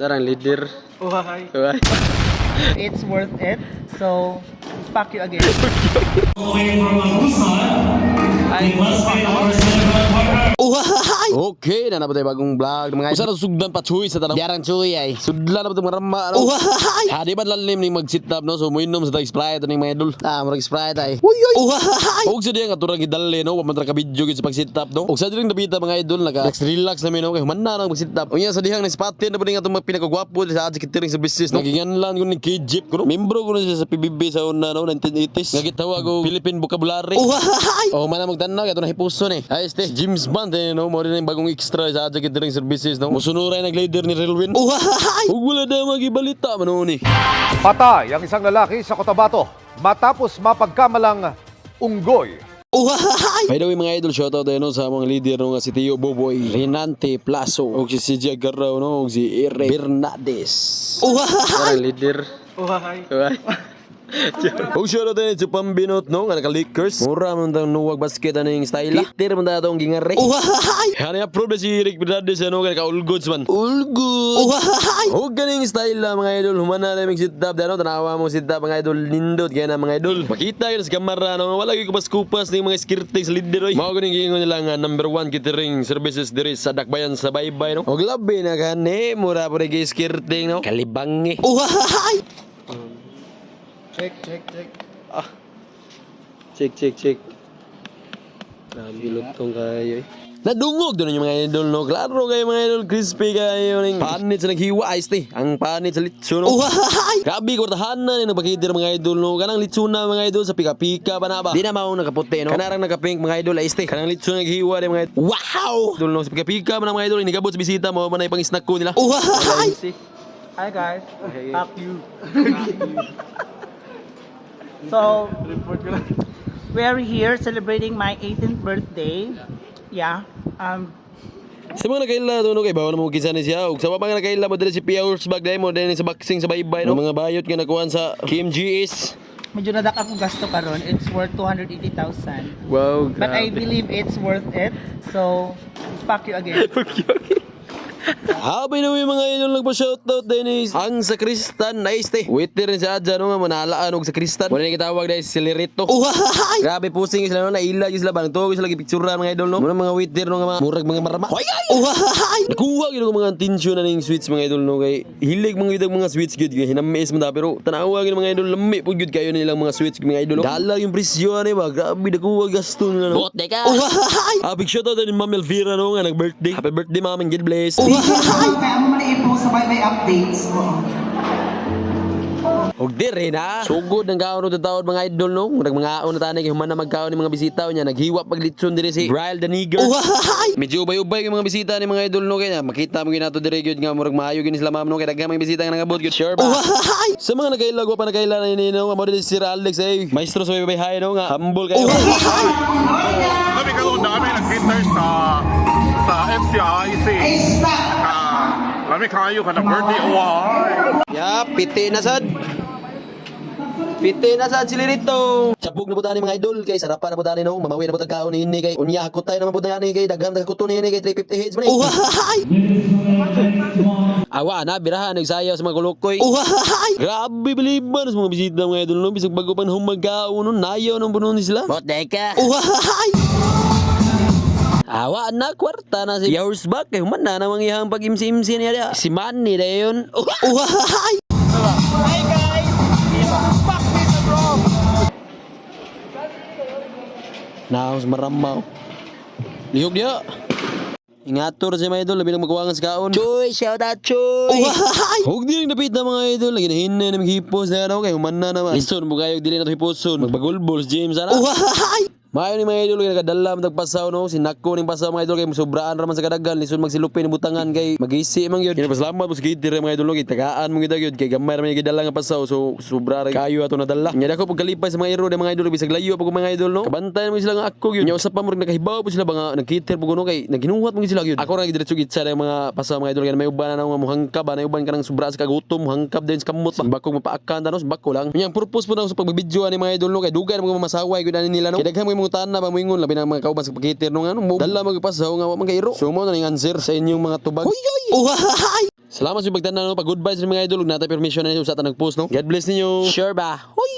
Darang leader. Why? Why? It's worth it. So, fuck you again. Okay, na naman tayo bagong vlog mga usa ra sugdan pa chuy sa tanong. Yarang chuy ay. Sudlan na ba mga rama no? Di ba lalim ning mag-sit up no? So moinom sa Sprite ning mga idol. Murag Sprite ay. Og sa diyan nga turang gidali no, wa man ra ka video gid sa pag-sit up no. Og sa diyan nabita mga idol relax na mi no kay human na mag-sit up. Unya sa dihang ni spot na ba ning atong mga pinakagwapo sa adject kitering sa business no. Naginganlan ko ning KJip ko no. Membro ko na siya sa PBB sa una no 1980s. Nga gitawag og Philippine Vocabulary. Oh man magtanaw kay ato na hipuso ni. Ay este James Bond no mo rin ang bagong extra sa adject kitering services no. Musunuray nag-leader ni Relwin. Ug wala daw magibalita man ni. Patay ang isang lalaki sa Cotabato matapos mapagkamalang unggoy. By the way mga idol, shoutout tayo no, sa mga leader no, nga si Tio Boboy, Renante Plaso, o si CJ Garrao, no, o si Ere Bernades. Parang leader. Why? O shoutout tayo sa Pambinot no, nga naka-Lakers. Mura man daw nuwag basket aning style. Peter man daw ang gingare. Hani approve si Eric Bernades ano, nga naka-Ulgods man. Ulgods! O ganing style mga idol, humana na yung sit up dano, tanawa mo sit up mga idol, lindot kaya na mga idol. Makita yun sa kamera no, wala yung kupas-kupas ng mga skirting sa leader oy. Mao ganing gingon nila nga number 1 catering services diri sa Dakbayan sa Baybay no. Og labi na gani, mura po rin skirting no. Kalibangi. Check. Nabilot tong kayo eh. Nadungog doon yung mga idol no. Klaro kayo mga idol, crispy kayo ning panit sa naghiwa ice te. Ang panit sa litso no. Grabe ko tahanan ni nagpakitir mga idol no. Kanang litso na mga idol sa pika-pika pa na ba. Di na mao nakaputi no. Kanarang naka-pink mga idol ice te. Kanang litso naghiwa de mga idol. Wow! Idol no sa pika-pika pa na mga idol, inigabot sa bisita mo man ay pang-snack ko nila. Hi guys. Fuck you. So, we are here celebrating my 18th birthday. Yeah. Sa mga nakaila doon no, kay bawa na mo kinsa ni siya. Ug sa mga nakaila mo diri si Piaurs bag dai mo din sa boxing sa Baybay no. Mga bayot nga nakuan sa KMGS. Medyo nadak ako gasto karon. It's worth 280,000. Wow, But I believe it's worth it. So, fuck you again. Habay na yung mga idol nagpa-shoutout din is ang sakristan nice te. Waiter rin sa adya no nga manalaan og sakristan. Wala ni kitawag dahil si Lirito. Grabe pusing sila no, naila sila bang tuwa sila gipicturean mga idol no. Muna mga waiter no nga murag mga marama. Nakuha gyud ko mga atensyon na ning sweets mga idol no kay hilig mga mga sweets gyud kay hinamis man ta pero tanawa gyud mga idol lami pud gyud kayo nilang mga sweets mga idol. Dala yung presyo ani ba grabe nakuha gasto nila no. Bote ka. Big shoutout din Ma'am Elvira no nga nag-birthday. Happy birthday ma'am and God bless. Kaya mo man i-post sa Baybay updates mo. Og dire na. Sugod ang kaon ng taon mga idol no. Murag mga aon na tanay kay human na magkaon ni mga bisita niya naghiwa paglitson dire si Brian the Nigger. Medyo ubay-ubay yung mga bisita ni mga idol no kaya makita mo ginato dire gyud nga murag maayo gini sila ma'am no kay daghang mga bisita nga nagabot gyud sure ba. Sa mga nagailag wa pa nagailan ni no mo dire si Sir Alex ay maestro sa Baybay High no nga humble kayo. Kami karon dami nag-cater sa FCIC. Lami kayo ka na birthday award. Ya, piti na sad. Piti na sad sila rito. Sabog na po tani mga idol kay sarapan na po tani no. Mamawi na po tagkaon ni kay unya hakot tayo naman po tani kay daghang nagkuto ni kay 350 heads man. Awa na birahan nagsayaw sa mga kulukoy. Grabe biliban sa mga bisita mga idol no. Bisag bago pa humagaon no nayaw nang bunon sila. Bodeka. Awa na kwarta na si Yours back kay human na namang iyang pag-imsi-imsi niya. Si Manny na yun. Hi guys. Fuck this bro. Naos maramaw. Lihog niya. Ingator si mga idol, labi nang magkawangan sa kaon. Choy, shout out Choy. Huwag din napit na mga idol, lagi na hinay na maghipos na ano, kay human na naman. Listen, bugayog dili na ito hiposon. Magbagulbol si James, ana. Mayo ni mga idol kay nakadala man tagpasaw no sinako ning pasaw mga idol kay musobraan ra man sa kadagan lisod magsilupin ni butangan kay magisi man gyud. Pasalamat mo sa gitir mga idol kay tagaan mo gyud gyud kay gamay ra man gidala nga pasaw so sobra ra kayo ato nadala. Nya dako pagkalipay sa mga iro de mga idol bisag layo pa ko mga idol no. Kabantay mo sila nga ako gyud. Nya usap pa mo nakahibaw po sila ba nga nagkitir po kuno kay naginuhat mo sila gyud. Ako ra gidiretso gitsa ng mga pasaw mga idol kay may uban na nga muhangkab na uban ka nang sobra sa kagutom muhangkab din sa kamot ba. Bakong mapaakan tanos bako lang. Nya purpose po na sa pagbibidyo ani mga idol no kay dugay mo masaway gyud ani nila no. Kay daghang mga mutan na ba moingon labi na mga kauban sa pagkitir no nga no dala magpasaw nga wa man kay iro. So mo na ning answer sa inyong mga tubag. Salamat sa pagtanaw, pag-goodbye sa mga idol. Huwag natin permission na usa ta nag-post, no? God bless ninyo. Sure ba? Hoy!